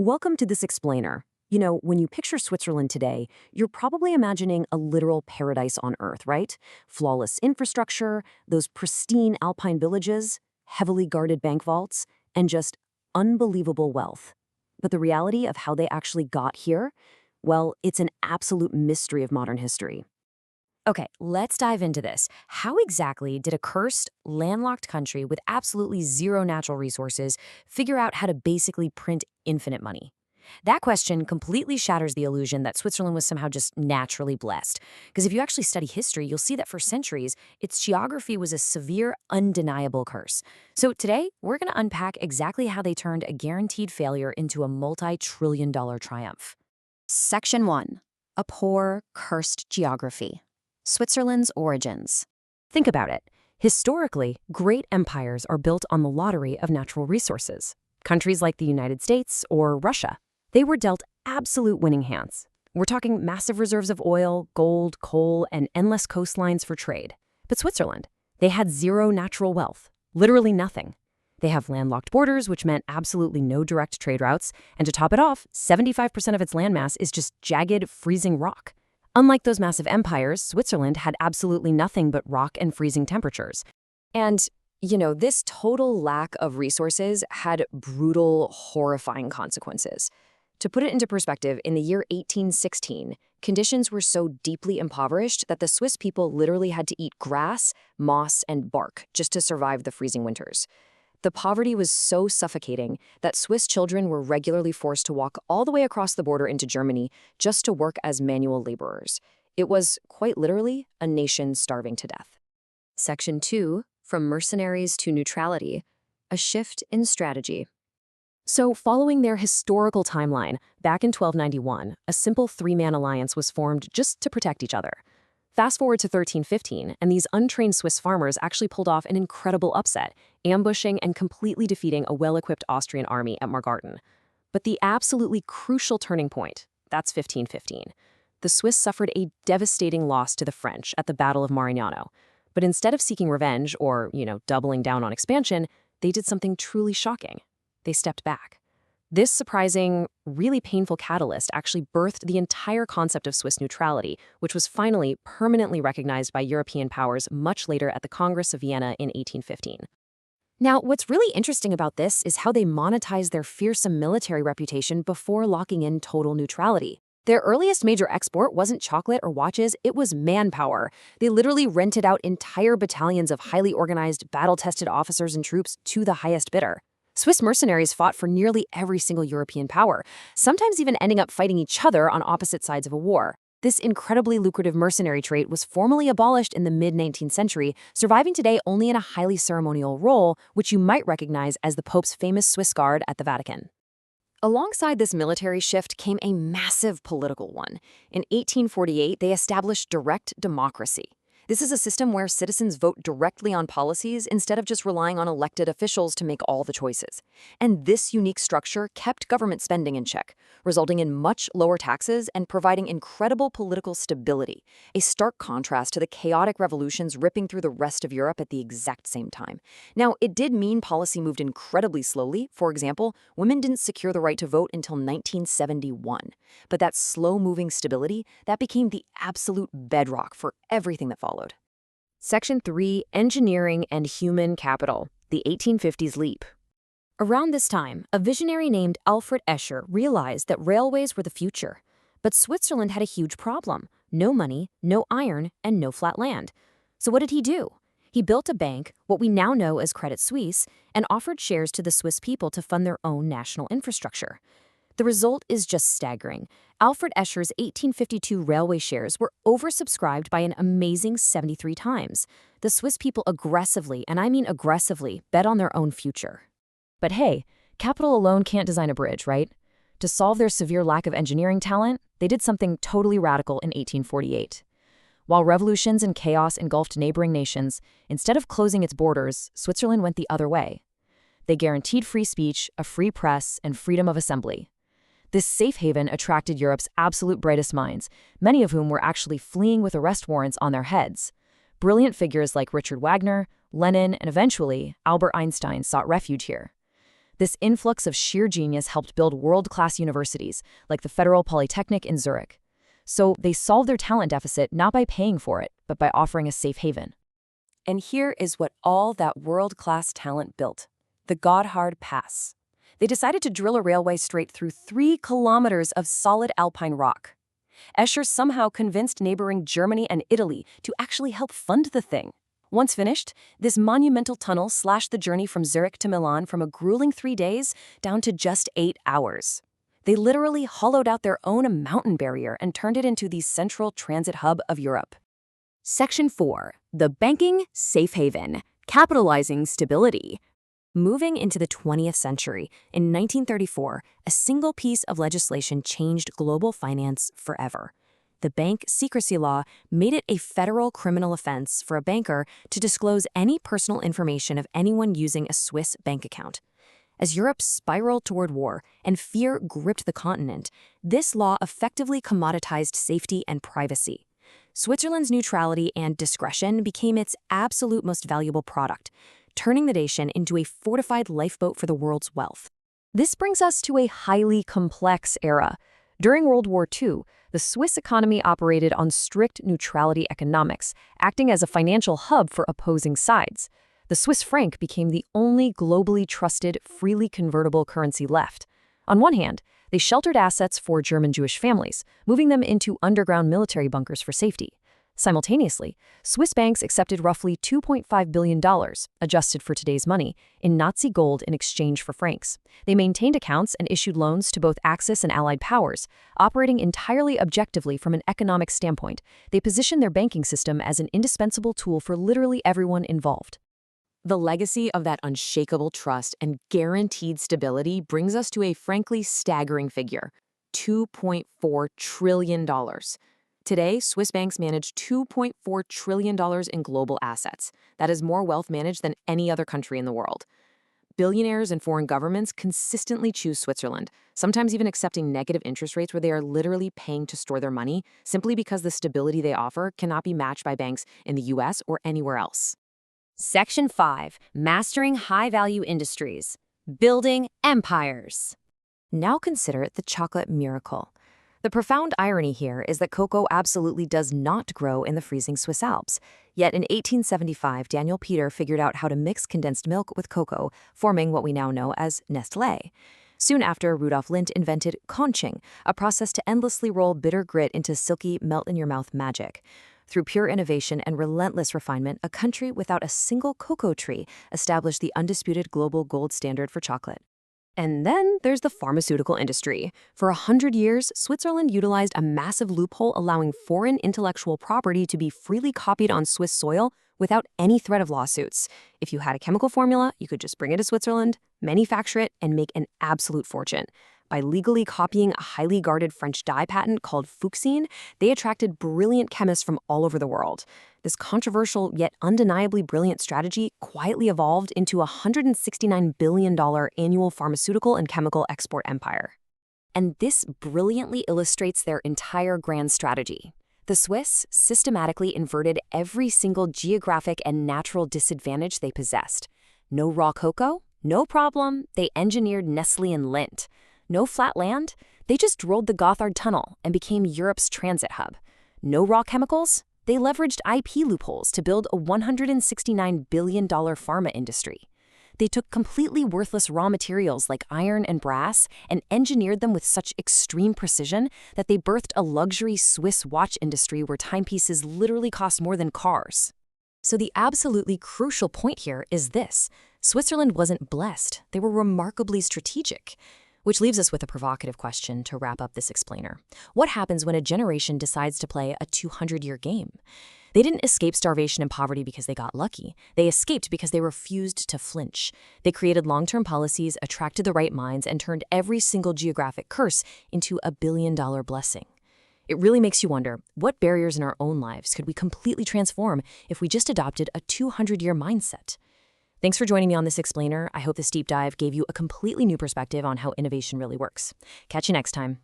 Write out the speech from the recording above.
Welcome to this explainer. When you picture Switzerland today, you're probably imagining a literal paradise on Earth, right? Flawless infrastructure, those pristine alpine villages, heavily guarded bank vaults, and just unbelievable wealth. But the reality of how they actually got here? Well, it's an absolute mystery of modern history. Okay, let's dive into this. How exactly did a cursed, landlocked country with absolutely zero natural resources figure out how to basically print infinite money? That question completely shatters the illusion that Switzerland was somehow just naturally blessed. Because if you actually study history, you'll see that for centuries, its geography was a severe, undeniable curse. So today, we're going to unpack exactly how they turned a guaranteed failure into a multi-trillion-dollar triumph. Section 1. A poor, cursed geography. Switzerland's origins. Think about it. Historically, great empires are built on the lottery of natural resources. Countries like the United States or Russia, they were dealt absolute winning hands. We're talking massive reserves of oil, gold, coal, and endless coastlines for trade. But Switzerland, they had zero natural wealth, literally nothing. They have landlocked borders, which meant absolutely no direct trade routes, and to top it off, 75% of its landmass is just jagged, freezing rock. Unlike those massive empires, Switzerland had absolutely nothing but rock and freezing temperatures. And, this total lack of resources had brutal, horrifying consequences. To put it into perspective, in the year 1816, conditions were so deeply impoverished that the Swiss people literally had to eat grass, moss, and bark just to survive the freezing winters. The poverty was so suffocating that Swiss children were regularly forced to walk all the way across the border into Germany just to work as manual laborers. It was, quite literally, a nation starving to death. Section 2, From Mercenaries to Neutrality, a shift in strategy. So, following their historical timeline, back in 1291, a simple three-man alliance was formed just to protect each other. Fast forward to 1315, and these untrained Swiss farmers actually pulled off an incredible upset, ambushing and completely defeating a well-equipped Austrian army at Margarten. But the absolutely crucial turning point, that's 1515. The Swiss suffered a devastating loss to the French at the Battle of Marignano. But instead of seeking revenge or, doubling down on expansion, they did something truly shocking. They stepped back. This surprising, really painful catalyst actually birthed the entire concept of Swiss neutrality, which was finally permanently recognized by European powers much later at the Congress of Vienna in 1815. Now, what's really interesting about this is how they monetized their fearsome military reputation before locking in total neutrality. Their earliest major export wasn't chocolate or watches, it was manpower. They literally rented out entire battalions of highly organized, battle-tested officers and troops to the highest bidder. Swiss mercenaries fought for nearly every single European power, sometimes even ending up fighting each other on opposite sides of a war. This incredibly lucrative mercenary trait was formally abolished in the mid-19th century, surviving today only in a highly ceremonial role, which you might recognize as the Pope's famous Swiss Guard at the Vatican. Alongside this military shift came a massive political one. In 1848, they established direct democracy. This is a system where citizens vote directly on policies instead of just relying on elected officials to make all the choices. And this unique structure kept government spending in check, resulting in much lower taxes and providing incredible political stability, a stark contrast to the chaotic revolutions ripping through the rest of Europe at the exact same time. Now, it did mean policy moved incredibly slowly. For example, women didn't secure the right to vote until 1971. But that slow-moving stability, that became the absolute bedrock for everything that followed. Section 3, Engineering and Human Capital, the 1850s Leap. Around this time, a visionary named Alfred Escher realized that railways were the future. But Switzerland had a huge problem: no money, no iron, and no flat land. So what did he do? He built a bank, what we now know as Credit Suisse, and offered shares to the Swiss people to fund their own national infrastructure. The result is just staggering. Alfred Escher's 1852 railway shares were oversubscribed by an amazing 73 times. The Swiss people aggressively, and I mean aggressively, bet on their own future. But hey, capital alone can't design a bridge, right? To solve their severe lack of engineering talent, they did something totally radical in 1848. While revolutions and chaos engulfed neighboring nations, instead of closing its borders, Switzerland went the other way. They guaranteed free speech, a free press, and freedom of assembly. This safe haven attracted Europe's absolute brightest minds, many of whom were actually fleeing with arrest warrants on their heads. Brilliant figures like Richard Wagner, Lenin, and eventually Albert Einstein sought refuge here. This influx of sheer genius helped build world-class universities, like the Federal Polytechnic in Zurich. So they solved their talent deficit not by paying for it, but by offering a safe haven. And here is what all that world-class talent built: the Gotthard Pass. They decided to drill a railway straight through 3 kilometers of solid alpine rock. Escher somehow convinced neighboring Germany and Italy to actually help fund the thing. Once finished, this monumental tunnel slashed the journey from Zurich to Milan from a grueling 3 days down to just 8 hours. They literally hollowed out their own mountain barrier and turned it into the central transit hub of Europe. Section 4. The Banking Safe Haven. Capitalizing Stability. Moving into the 20th century, in 1934, a single piece of legislation changed global finance forever. The Bank Secrecy Law made it a federal criminal offense for a banker to disclose any personal information of anyone using a Swiss bank account. As Europe spiraled toward war and fear gripped the continent, this law effectively commoditized safety and privacy. Switzerland's neutrality and discretion became its absolute most valuable product, turning the nation into a fortified lifeboat for the world's wealth. This brings us to a highly complex era. During World War II, the Swiss economy operated on strict neutrality economics, acting as a financial hub for opposing sides. The Swiss franc became the only globally trusted, freely convertible currency left. On one hand, they sheltered assets for German Jewish families, moving them into underground military bunkers for safety. Simultaneously, Swiss banks accepted roughly $2.5 billion, adjusted for today's money, in Nazi gold in exchange for francs. They maintained accounts and issued loans to both Axis and Allied powers, operating entirely objectively from an economic standpoint. They positioned their banking system as an indispensable tool for literally everyone involved. The legacy of that unshakable trust and guaranteed stability brings us to a frankly staggering figure: $2.4 trillion. Today, Swiss banks manage $2.4 trillion in global assets. That is more wealth managed than any other country in the world. Billionaires and foreign governments consistently choose Switzerland, sometimes even accepting negative interest rates where they are literally paying to store their money, simply because the stability they offer cannot be matched by banks in the US or anywhere else. Section 5. Mastering High-Value Industries. Building Empires. Now consider the chocolate miracle. The profound irony here is that cocoa absolutely does not grow in the freezing Swiss Alps. Yet in 1875, Daniel Peter figured out how to mix condensed milk with cocoa, forming what we now know as Nestlé. Soon after, Rudolf Lindt invented conching, a process to endlessly roll bitter grit into silky, melt-in-your-mouth magic. Through pure innovation and relentless refinement, a country without a single cocoa tree established the undisputed global gold standard for chocolate. And then there's the pharmaceutical industry. For 100 years, Switzerland utilized a massive loophole allowing foreign intellectual property to be freely copied on Swiss soil without any threat of lawsuits. If you had a chemical formula, you could just bring it to Switzerland, manufacture it, and make an absolute fortune. By legally copying a highly guarded French dye patent called Fuchsine, they attracted brilliant chemists from all over the world. This controversial yet undeniably brilliant strategy quietly evolved into a $169 billion annual pharmaceutical and chemical export empire. And this brilliantly illustrates their entire grand strategy. The Swiss systematically inverted every single geographic and natural disadvantage they possessed. No raw cocoa? No problem. They engineered Nestlé and Lindt. No flat land? They just rolled the Gotthard Tunnel and became Europe's transit hub. No raw chemicals? They leveraged IP loopholes to build a $169 billion pharma industry. They took completely worthless raw materials like iron and brass and engineered them with such extreme precision that they birthed a luxury Swiss watch industry where timepieces literally cost more than cars. So the absolutely crucial point here is this: Switzerland wasn't blessed, they were remarkably strategic. Which leaves us with a provocative question to wrap up this explainer. What happens when a generation decides to play a 200-year game? They didn't escape starvation and poverty because they got lucky. They escaped because they refused to flinch. They created long-term policies, attracted the right minds, and turned every single geographic curse into a billion-dollar blessing. It really makes you wonder, what barriers in our own lives could we completely transform if we just adopted a 200-year mindset? Thanks for joining me on this explainer. I hope this deep dive gave you a completely new perspective on how innovation really works. Catch you next time.